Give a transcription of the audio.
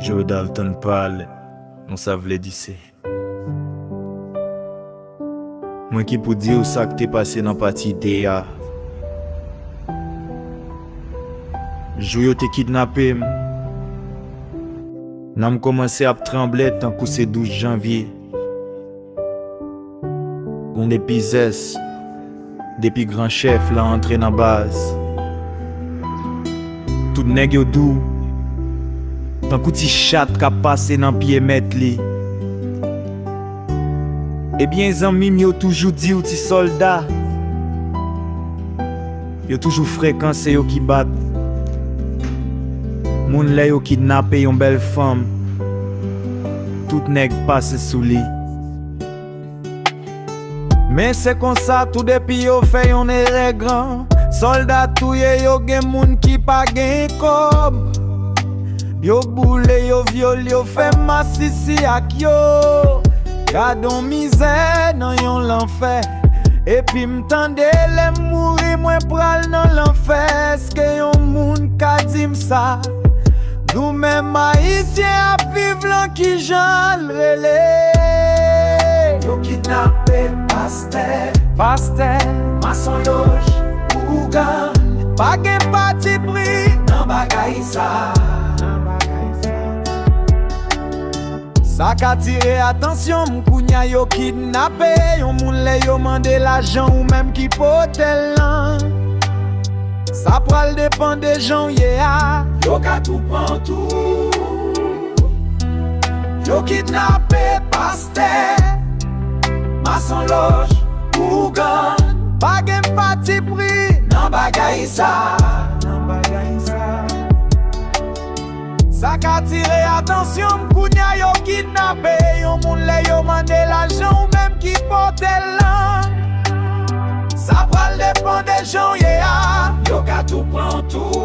Joe Dalton parle, non ça vle di se. Mwen ki pou di ou sa k te pase nan pati de ya. Jou yo te kidnape m. Nan m komanse ap tremble tan kou se 12 janvye. On depi zes, depi gran chef la entre nan baz. Tout neg yo dou, tan kou ti chat ka pase nan piye met li. Ebyen zanmim yo toujou di ou ti soldat. Yo toujou frekanse yo ki bat. Moun le yo kidnape yon bel fam. Tout neg pase sou li. Men se kon sa tout depi yo fe yon ere gran. Soldat touye yo gen moun ki pa gen kob. Yo boule, yo viol, yo fe masisi ak yo. Gadon mizè nan yon l'enfer. Epi m'tande le mouri mwen pral nan l'enfer. Eske yon moun ka dim sa. Nou men maïsien ap viv lan ki jan l'rele. Yo kidnape Pasteur, mason loge, Ougan. Pa gen pati pri nan bagay sa. Sa ka tire atensyon m'kounya yo kidnape. Yon moun le yo mande l'ajan ou même ki potel lan. Sa pral depan de jan ye a. Yo ka tout pran tout. Yo kidnape Pasteur, mason loge, Ougan. Pa gen pati pri nan bagay sa. Sa ka tire atensyon m'kounya yo kidnape. Yon moun le yo mande l'ajan ou même ki potel lan. Sa pral depan de jan ye a. Yo ka tout pran tout.